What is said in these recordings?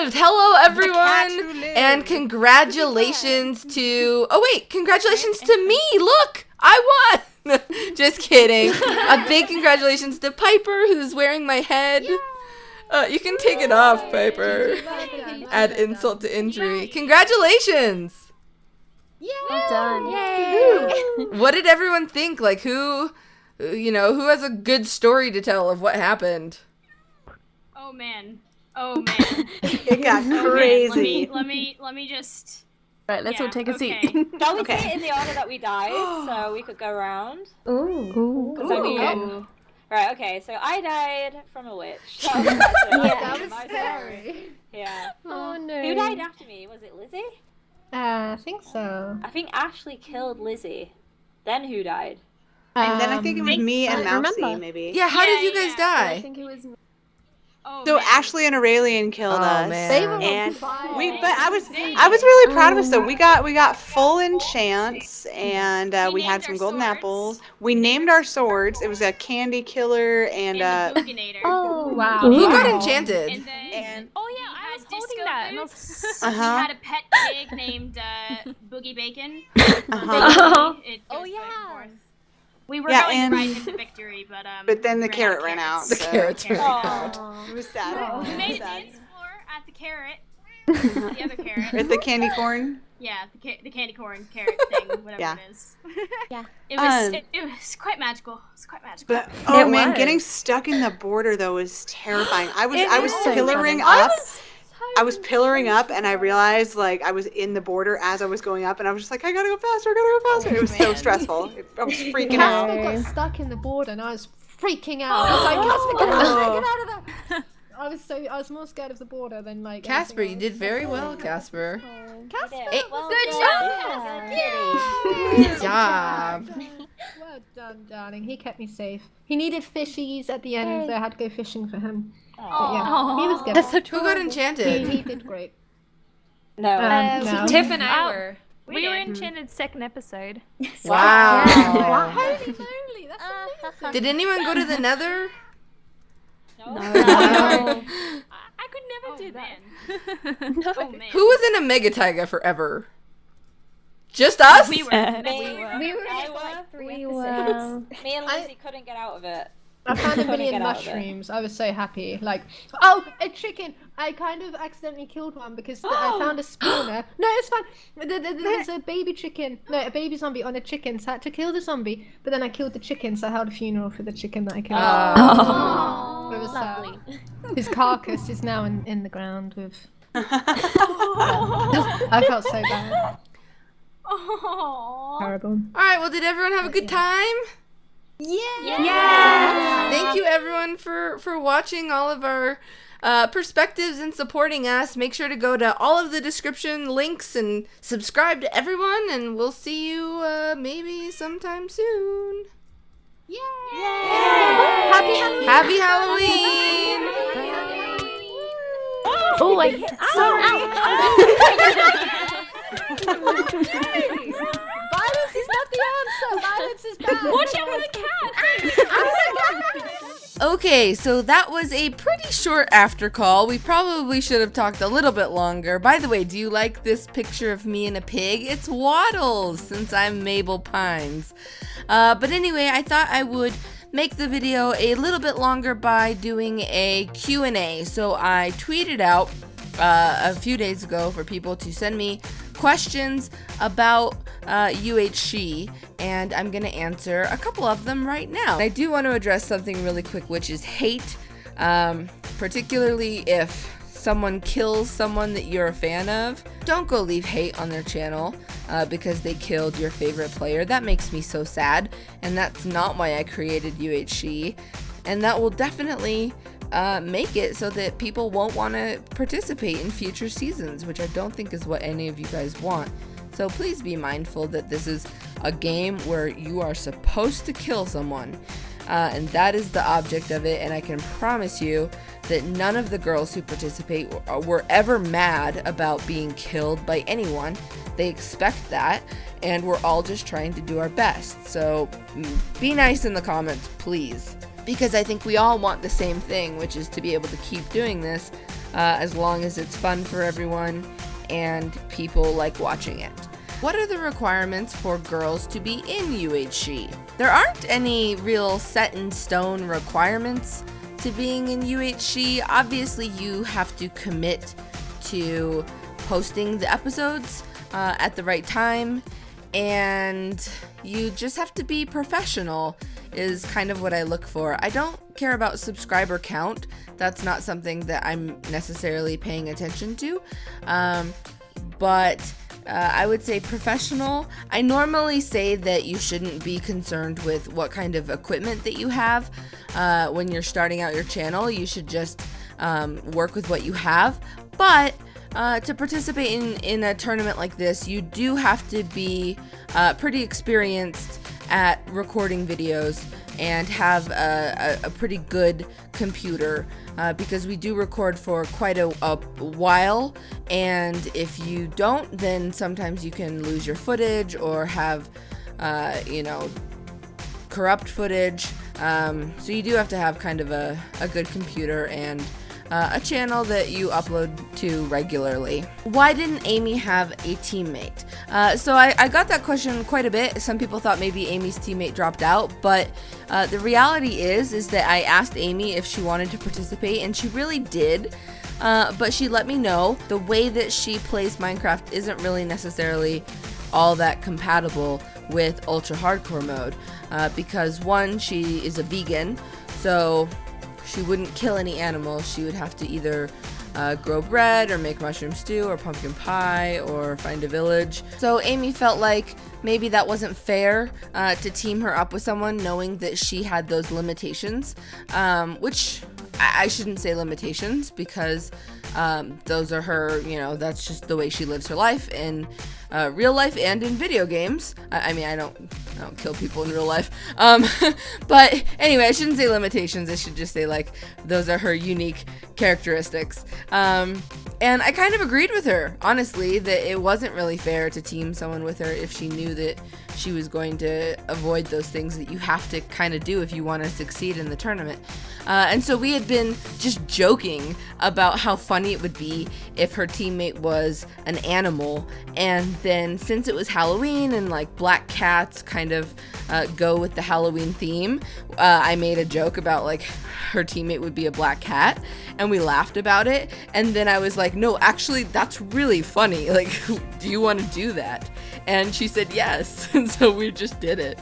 lived. Hello, everyone. And congratulations to... Oh, wait. Congratulations to me. Look, I won. Just kidding. A big congratulations to Piper, who's wearing my head. You can take it off, Piper. Add insult to injury. Congratulations. Well done. Yay. What did everyone think? Like, who has a good story to tell of what happened? Oh man. It got crazy. Let me just. Right, let's all take a seat. Shall we say it in the order that we died, so we could go around? Ooh. Right, okay, so I died from a witch. That was scary. Yeah. Oh no. Who died after me? Was it Lizzie? I think so. I think Ashley killed Lizzie. Then who died? And then I think it was me and I Mousy, remember. maybe. Yeah, how did you guys die? I think it was. Oh, So man. Ashley and Aurelian killed us. Man. They were And on but I was really proud of us though. We got full enchants and we had named some our golden swords. apples. We named our swords. It was a candy killer and And the Booganator. Oh, wow. Who got Wow. enchanted? And then and Oh yeah, I was holding that. And I was... we uh-huh. had a pet pig named Boogie Bacon. Uh-huh. It Oh, goes yeah. back and forth. We were Yeah, going and- right into victory, but But then the ran out carrot of ran out. carrots. The so- carrots ran Aw. It was sad. Oh. We It made was a sad. dance floor at the carrot. The other carrot. At the candy corn. Yeah, the candy corn carrot thing, whatever Yeah. it is. Yeah. It was Um, it was quite magical. It was quite magical. But oh It man, was. getting stuck in the border though was terrifying. I was so pillaring funny. up. I was pillaring up and I realized like I was in the border as I was going up and I was just like, I gotta go faster. It was so stressful. I was freaking out. Casper got stuck in the border and I was freaking out. I was like, Casper, get out of there. I was more scared of the border than like Casper, you anything did very well, Casper. else. Casper, Casper, Good job. well done, darling. He kept me safe. He needed fishies at the end, so I had to go fishing for him. But yeah, he was good. That's so Who got enchanted? He did great. No. No. Tiff and I were. We We were did. enchanted second episode. Wow. Holy moly, that's amazing. Did anyone go to the Nether? No. I could never do that. Oh man. Who was in a mega taiga forever? Just us? We were. We were I for like 3 We episodes. were. Me and Lizzie couldn't get out of it. I found a Couldn't million get out of it. mushrooms. I was so happy. Like, oh, a chicken! I kind of accidentally killed one because I found a spawner. No, it's fine. There's a baby chicken. No, a baby zombie on a chicken. So I had to kill the zombie, but then I killed the chicken. So I held a funeral for the chicken that I killed. It was Lovely. His carcass is now in the ground with. I felt so bad. Oh. Terrible. All right, well, did everyone have a good time? Yeah. Thank you, everyone, for watching all of our perspectives and supporting us. Make sure to go to all of the description links and subscribe to everyone, and we'll see you maybe sometime soon. Happy Halloween. Happy Halloween! Oh, I hit Violence is not the answer. Violence is bad. Watch out for the cat! Okay, so that was a pretty short after call. We probably should have talked a little bit longer. By the way, do you like this picture of me and a pig? It's Waddles, since I'm Mabel Pines. But anyway, I thought I would make the video a little bit longer by doing a Q&A. So I tweeted out a few days ago for people to send me questions about UHShe, and I'm going to answer a couple of them right now. I do want to address something really quick, which is hate, particularly if someone kills someone that you're a fan of. Don't go leave hate on their channel because they killed your favorite player. That makes me so sad, and that's not why I created UHShe, and that will definitely make it so that people won't want to participate in future seasons, which I don't think is what any of you guys want. So please be mindful that this is a game where you are supposed to kill someone, and that is the object of it, and I can promise you that none of the girls who participate were ever mad about being killed by anyone. They expect that, and we're all just trying to do our best. So be nice in the comments, please, because I think we all want the same thing, which is to be able to keep doing this as long as it's fun for everyone and people like watching it. What are the requirements for girls to be in UHShe? There aren't any real set in stone requirements to being in UHShe. Obviously, you have to commit to posting the episodes at the right time, and you just have to be professional is kind of what I look for. I don't care about subscriber count. That's not something that I'm necessarily paying attention to. But I would say professional. I normally say that you shouldn't be concerned with what kind of equipment that you have when you're starting out your channel. You should just work with what you have. But to participate in a tournament like this, you do have to be pretty experienced at recording videos and have a pretty good computer because we do record for quite a while, and if you don't, then sometimes you can lose your footage or have corrupt footage, so you do have to have kind of a good computer and a channel that you upload to regularly. Why didn't Amy have a teammate? So I got that question quite a bit. Some people thought maybe Amy's teammate dropped out, but the reality is that I asked Amy if she wanted to participate, and she really did. But she let me know the way that she plays Minecraft isn't really necessarily all that compatible with ultra hardcore mode, because one, she is a vegan, so she wouldn't kill any animals. She would have to either grow bread or make mushroom stew or pumpkin pie or find a village. So Amy felt like maybe that wasn't fair to team her up with someone knowing that she had those limitations, which I shouldn't say limitations, because those are her, that's just the way she lives her life in real life and in video games. I mean, I don't kill people in real life. But anyway, I shouldn't say limitations. I should just say, like, those are her unique characteristics. And I kind of agreed with her, honestly, that it wasn't really fair to team someone with her if she knew that she was going to avoid those things that you have to kind of do if you want to succeed in the tournament. And so we had been just joking about how funny it would be if her teammate was an animal, and then since it was Halloween and like black cats kind of go with the Halloween theme, I made a joke about like her teammate would be a black cat, and we laughed about it, and then I was like, no, actually that's really funny, like, do you want to do that? And she said yes, and so we just did it.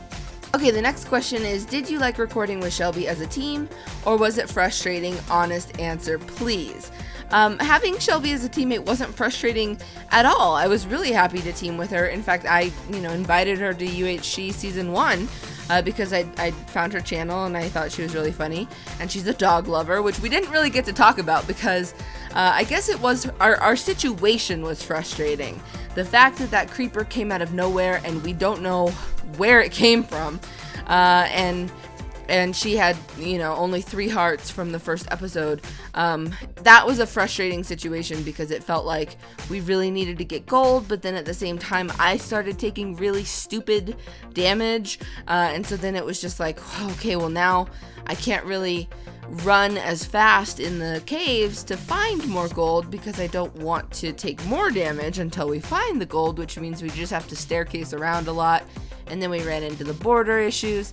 Okay, the next question is, did you like recording with Shelby as a team, or was it frustrating? Honest answer, please. Having Shelby as a teammate wasn't frustrating at all. I was really happy to team with her. In fact, I invited her to UHShe Season 1 because I found her channel and I thought she was really funny. And she's a dog lover, which we didn't really get to talk about because I guess it was our situation was frustrating. The fact that creeper came out of nowhere and we don't know where it came from, and she had, only 3 hearts from the first episode. That was a frustrating situation because it felt like we really needed to get gold, but then at the same time, I started taking really stupid damage. And so then it was just like, okay, well now I can't really run as fast in the caves to find more gold because I don't want to take more damage until we find the gold, which means we just have to staircase around a lot. And then we ran into the border issues.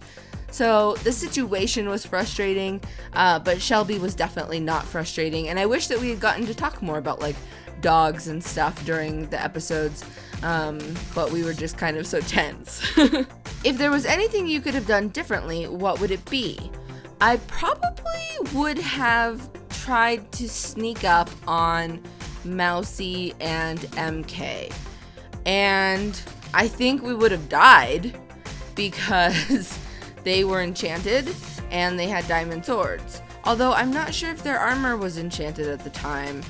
So the situation was frustrating, but Shelby was definitely not frustrating. And I wish that we had gotten to talk more about like dogs and stuff during the episodes, but we were just kind of so tense. If there was anything you could have done differently, what would it be? I probably would have tried to sneak up on Mousy and MK. And I think we would have died because they were enchanted and they had diamond swords. Although I'm not sure if their armor was enchanted at the time,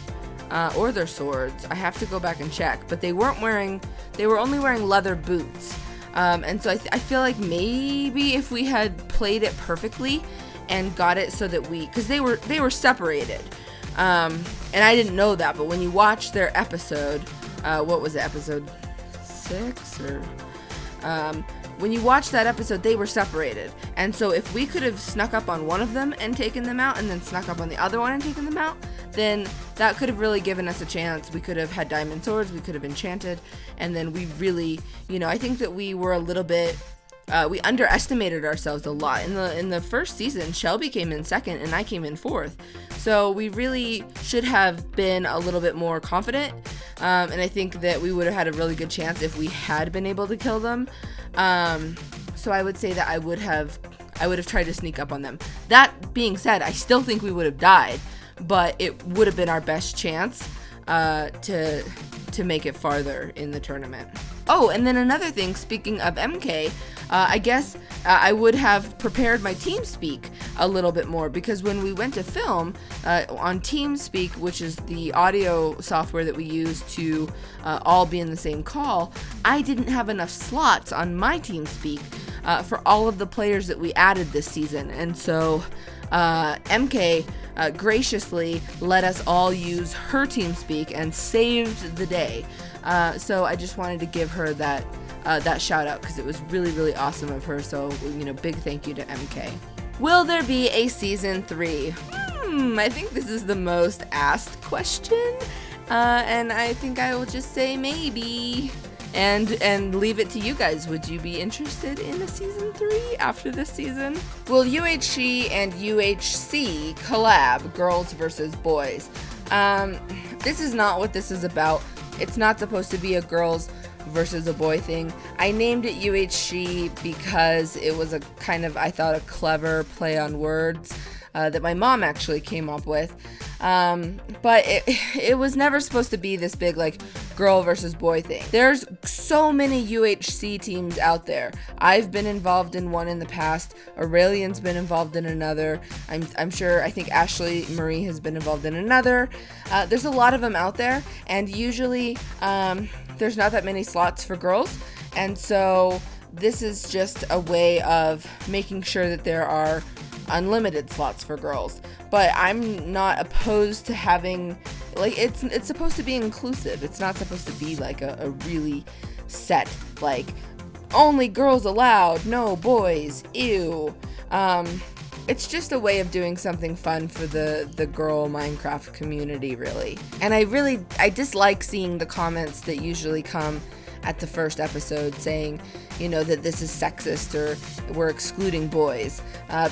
or their swords. I have to go back and check. But they were only wearing leather boots. And so I feel like maybe if we had played it perfectly and got it so that because they were separated. And I didn't know that, but when you watch their episode, what was it, episode 6 or when you watch that episode, they were separated. And so if we could have snuck up on one of them and taken them out, and then snuck up on the other one and taken them out, then that could have really given us a chance. We could have had diamond swords, we could have enchanted, and then we really, I think that we were a little bit, we underestimated ourselves a lot. In the first season, Shelby came in second and I came in fourth. So we really should have been a little bit more confident. And I think that we would have had a really good chance if we had been able to kill them. So I would say that I would have tried to sneak up on them. That being said, I still think we would have died, but it would have been our best chance to make it farther in the tournament. Oh, and then another thing, speaking of MK, I guess I would have prepared my TeamSpeak a little bit more, because when we went to film on TeamSpeak, which is the audio software that we use to all be in the same call, I didn't have enough slots on my TeamSpeak for all of the players that we added this season. And so MK graciously let us all use her TeamSpeak and saved the day. So I just wanted to give her that shout out, because it was really, really awesome of her. So, big thank you to MK. Will there be a season 3? I think this is the most asked question. And I think I will just say maybe. And leave it to you guys. Would you be interested in a season 3 after this season? Will UHShe and UHSe collab, girls versus boys? This is not what this is about. It's not supposed to be a girls versus a boy thing. I named it UHShe because it was a kind of, I thought, a clever play on words that my mom actually came up with. But it was never supposed to be this big, like, girl versus boy thing. There's so many UHSe teams out there. I've been involved in one in the past. Aurelian's been involved in another. I'm sure, I think Ashley Marie has been involved in another. There's a lot of them out there, and usually there's not that many slots for girls. And so this is just a way of making sure that there are unlimited slots for girls. But I'm not opposed to having, like, it's supposed to be inclusive. It's not supposed to be like a really set, like, only girls allowed, no boys, ew. It's just a way of doing something fun for the girl Minecraft community, really. And I dislike seeing the comments that usually come at the first episode saying, that this is sexist or we're excluding boys.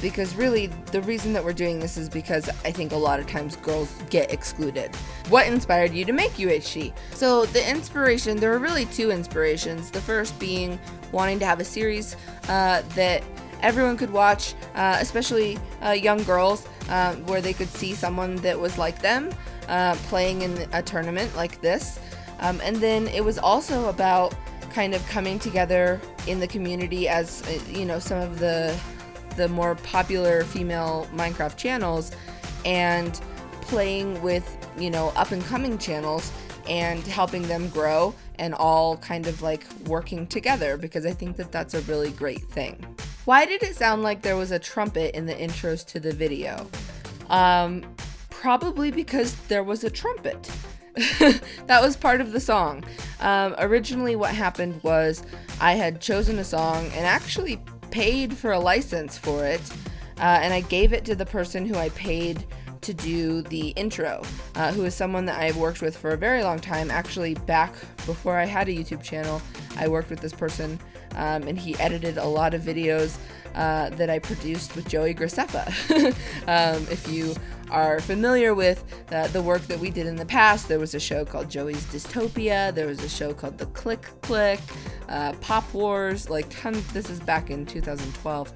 Because really, the reason that we're doing this is because I think a lot of times girls get excluded. What inspired you to make UHShe? So the inspiration, there were really two inspirations. The first being wanting to have a series that everyone could watch, especially young girls, where they could see someone that was like them playing in a tournament like this. And then it was also about kind of coming together in the community as, some of the more popular female Minecraft channels, and playing with, up and coming channels and helping them grow, and all kind of like working together, because I think that that's a really great thing. Why did it sound like there was a trumpet in the intros to the video? Probably because there was a trumpet. That was part of the song. Originally what happened was I had chosen a song and actually paid for a license for it, and I gave it to the person who I paid to do the intro, who is someone that I've worked with for a very long time. Actually, back before I had a YouTube channel, I worked with this person, and he edited a lot of videos that I produced with Joey Graceffa. If you are familiar with the work that we did in the past, there was a show called Joey's Dystopia, there was a show called The Click Click, Pop Wars, this is back in 2012.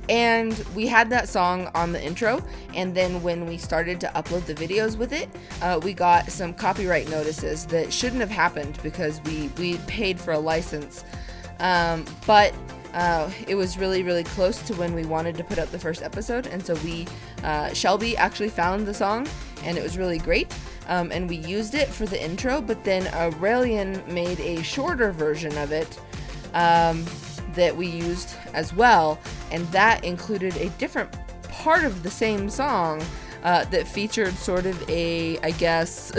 And we had that song on the intro, and then when we started to upload the videos with it, we got some copyright notices that shouldn't have happened because we paid for a license. But it was really, really close to when we wanted to put up the first episode, and so Shelby actually found the song, and it was really great, and we used it for the intro, but then Aurelian made a shorter version of it that we used as well, and that included a different part of the same song that featured sort of a, I guess,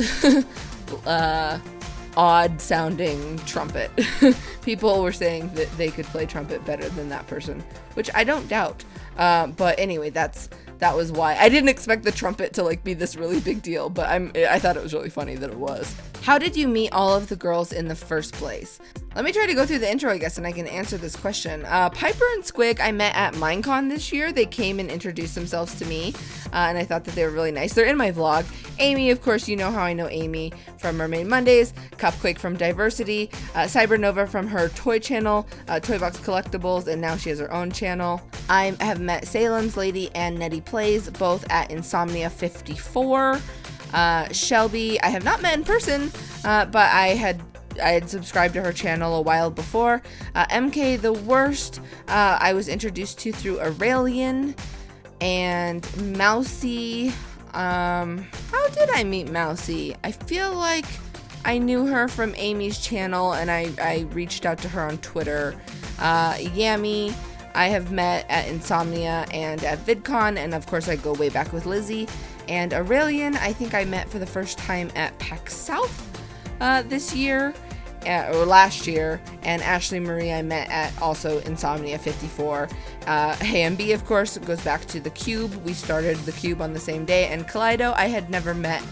odd sounding trumpet. People were saying that they could play trumpet better than that person, which I don't doubt. But anyway, that was why. I didn't expect the trumpet to like be this really big deal, but I thought it was really funny that it was. How did you meet all of the girls in the first place? Let me try to go through the intro, I guess, and I can answer this question. Piper and Squig I met at Minecon this year. They came and introduced themselves to me, and I thought that they were really nice. They're in my vlog. Amy, of course, you know how I know Amy from Mermaid Mondays, Cupquake from Diversity, Cybernova from her toy channel, Toy Box Collectibles, and now she has her own channel. I have met Salem's Lady and Nettie Plays, both at Insomnia 54. Shelby, I have not met in person, but I had subscribed to her channel a while before. MK the Worst, I was introduced to through Aurelian. And Mousy, how did I meet Mousy? I feel like I knew her from Amy's channel and I reached out to her on Twitter. Yami, I have met at Insomnia and at VidCon, and of course I go way back with Lizzie. And Aurelian, I think I met for the first time at PAX South this year, or last year, and Ashley Marie I met at also Insomnia 54. HMB, of course, goes back to the Cube. We started the Cube on the same day, and Kaleido I had never met,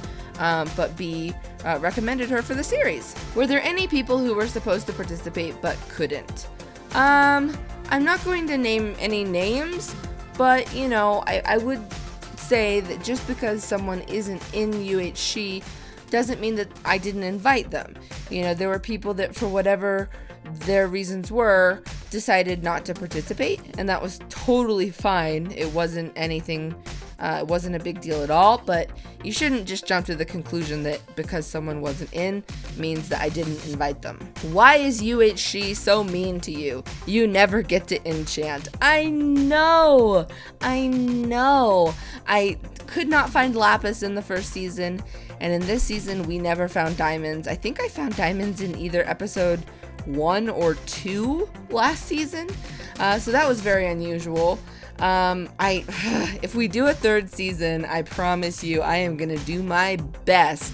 but B recommended her for the series. Were there any people who were supposed to participate but couldn't? I'm not going to name any names, but you know, I would say that just because someone isn't in UHShe doesn't mean that I didn't invite them. You know, there were people that for whatever their reasons were decided not to participate, and that was totally fine. It wasn't anything, it wasn't a big deal at all, but you shouldn't just jump to the conclusion that because someone wasn't in means that I didn't invite them. Why is UHShe so mean to you? You never get to enchant. I know. I could not find lapis in the first season, and in this season we never found diamonds. I think I found diamonds in either episode 1 or 2 last season, so that was very unusual. If we do a third season, I promise you I am gonna do my best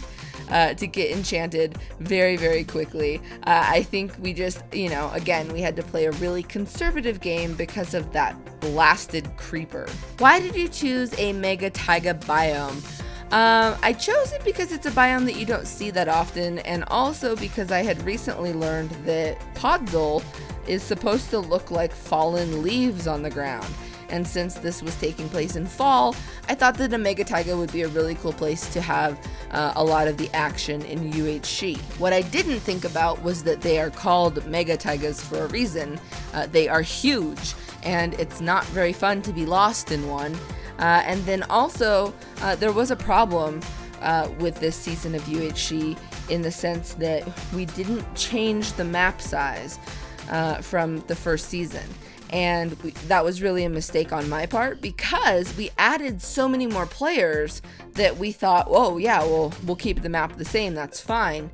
to get enchanted very, very quickly. I think we just, you know, again, we had to play a really conservative game because of that blasted creeper. Why did you choose a mega taiga biome? I chose it because it's a biome that you don't see that often, and also because I had recently learned that Podzol is supposed to look like fallen leaves on the ground. And since this was taking place in fall, I thought that a mega taiga would be a really cool place to have a lot of the action in UHShe. What I didn't think about was that they are called mega taigas for a reason. They are huge, and it's not very fun to be lost in one. And then also, there was a problem with this season of UHShe in the sense that we didn't change the map size from the first season. And that was really a mistake on my part because we added so many more players that we thought, oh yeah, well, we'll keep the map the same, that's fine.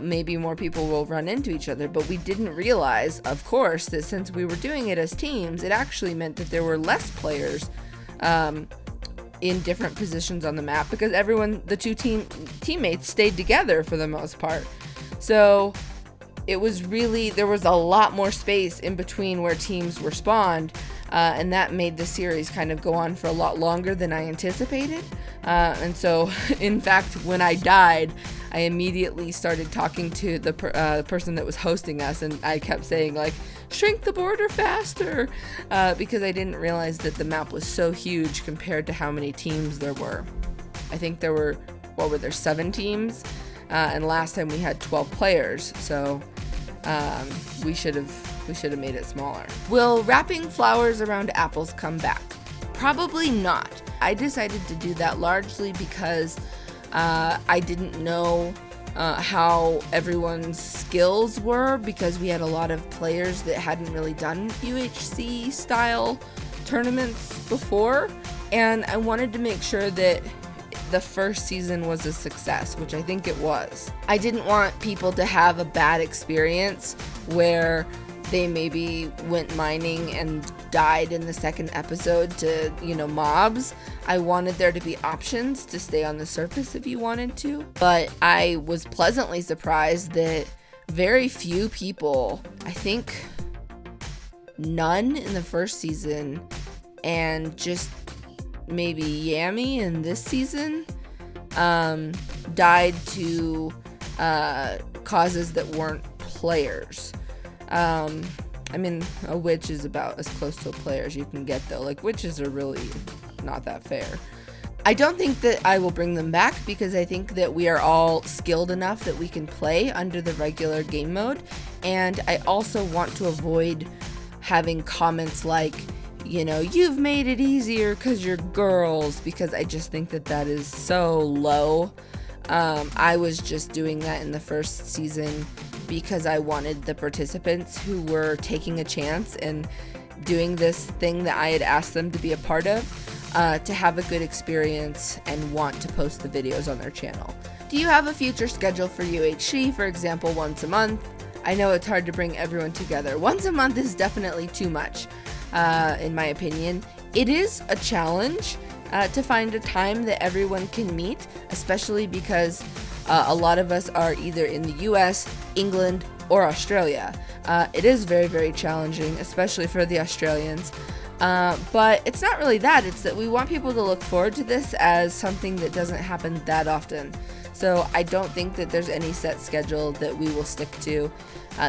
Maybe more people will run into each other, but we didn't realize, of course, that since we were doing it as teams, it actually meant that there were less players in different positions on the map because everyone, the two teammates stayed together for the most part. So it was really, there was a lot more space in between where teams were spawned, and that made the series kind of go on for a lot longer than I anticipated. And so, in fact, when I died, I immediately started talking to the person that was hosting us, and I kept saying, like, shrink the border faster, because I didn't realize that the map was so huge compared to how many teams there were. I think there were, 7 teams? And last time we had 12 players, so we should have made it smaller. Will wrapping flowers around apples come back? Probably not. I decided to do that largely because I didn't know how everyone's skills were, because we had a lot of players that hadn't really done UHC style tournaments before, and I wanted to make sure that the first season was a success, which I think it was. I didn't want people to have a bad experience where they maybe went mining and died in the second episode to, mobs. I wanted there to be options to stay on the surface if you wanted to. But I was pleasantly surprised that very few people, I think none in the first season, and just maybe Yami in this season, died to causes that weren't players. I mean, a witch is about as close to a player as you can get, though. Like, witches are really not that fair. I don't think that I will bring them back because I think that we are all skilled enough that we can play under the regular game mode. And I also want to avoid having comments like, you've made it easier because you're girls, because I just think that that is so low. I was just doing that in the first season because I wanted the participants who were taking a chance and doing this thing that I had asked them to be a part of to have a good experience and want to post the videos on their channel. Do you have a future schedule for UHShe, for example, once a month? I know it's hard to bring everyone together. Once a month is definitely too much, in my opinion. It is a challenge to find a time that everyone can meet, especially because a lot of us are either in the US, England, or Australia. It is very, very challenging, especially for the Australians. But it's not really that. It's that we want people to look forward to this as something that doesn't happen that often. So I don't think that there's any set schedule that we will stick to.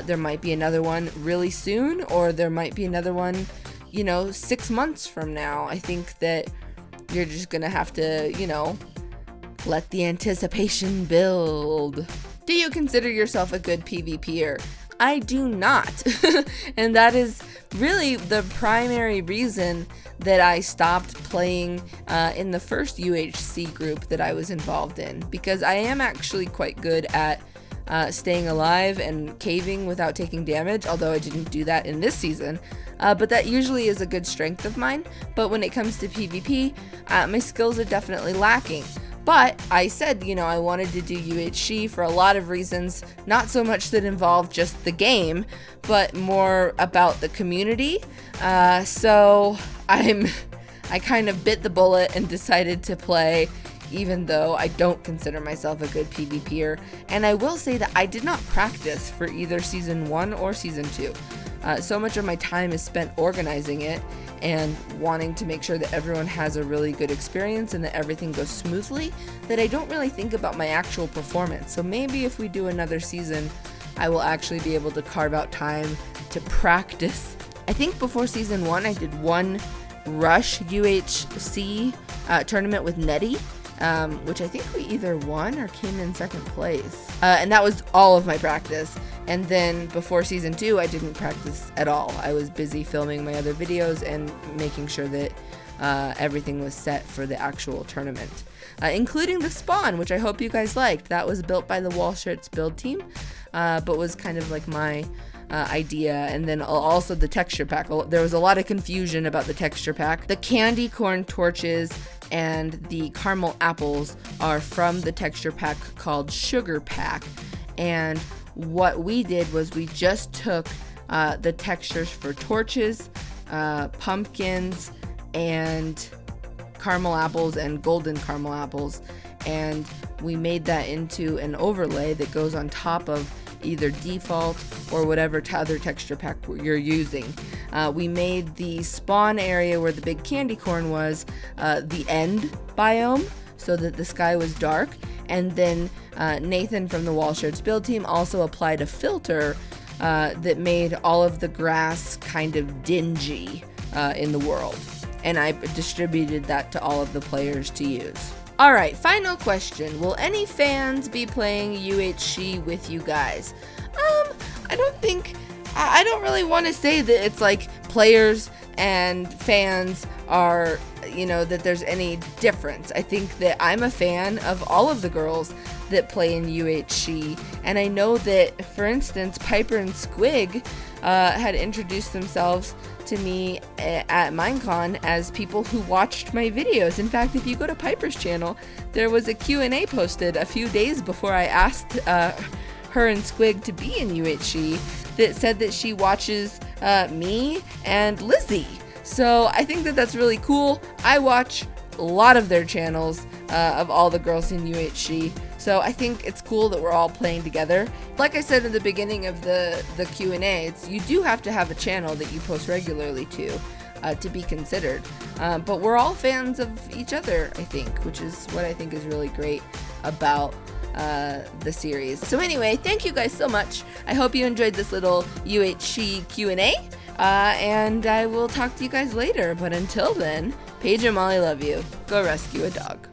There might be another one really soon, or there might be another one, 6 months from now. I think that you're just gonna have to, let the anticipation build. Do you consider yourself a good PvPer? I do not. And that is really the primary reason that I stopped playing in the first UHC group that I was involved in, because I am actually quite good at staying alive and caving without taking damage, although I didn't do that in this season. But that usually is a good strength of mine. But when it comes to PvP, my skills are definitely lacking. But I said, I wanted to do UHShe for a lot of reasons, not so much that involved just the game, but more about the community. So I kind of bit the bullet and decided to play, even though I don't consider myself a good PvPer. And I will say that I did not practice for either season 1 or season 2. So much of my time is spent organizing it and wanting to make sure that everyone has a really good experience and that everything goes smoothly, that I don't really think about my actual performance. So maybe if we do another season, I will actually be able to carve out time to practice. I think before season 1, I did one Rush UHC tournament with Nettie, which I think we either won or came in second place. And that was all of my practice. And then before season 2, I didn't practice at all. I was busy filming my other videos and making sure that everything was set for the actual tournament, including the spawn, which I hope you guys liked. That was built by the Wallshirts build team, but was kind of like my idea. And then also the texture pack. There was a lot of confusion about the texture pack. The candy corn torches and the caramel apples are from the texture pack called Sugar Pack. And what we did was we just took the textures for torches, pumpkins, and caramel apples and golden caramel apples, and we made that into an overlay that goes on top of either default or whatever other texture pack you're using. We made the spawn area where the big candy corn was the end biome, so that the sky was dark. And then Nathan from the Wallshirts build team also applied a filter that made all of the grass kind of dingy in the world. And I distributed that to all of the players to use. Alright, final question. Will any fans be playing UHShe with you guys? I don't really want to say that it's like players and fans are, that there's any difference. I think that I'm a fan of all of the girls that play in UHShe, and I know that, for instance, Piper and Squig had introduced themselves to me at Minecon as people who watched my videos. In fact, if you go to Piper's channel, there was a Q&A posted a few days before I asked her and Squig to be in UHShe that said that she watches me and Lizzie. So I think that that's really cool. I watch a lot of their channels of all the girls in UHShe. So I think it's cool that we're all playing together. Like I said in the beginning of the Q&A, you do have to have a channel that you post regularly to be considered. But we're all fans of each other, I think, which is what I think is really great about the series. So anyway, thank you guys so much. I hope you enjoyed this little UHShe Q&A. And I will talk to you guys later. But until then, Paige and Molly love you. Go rescue a dog.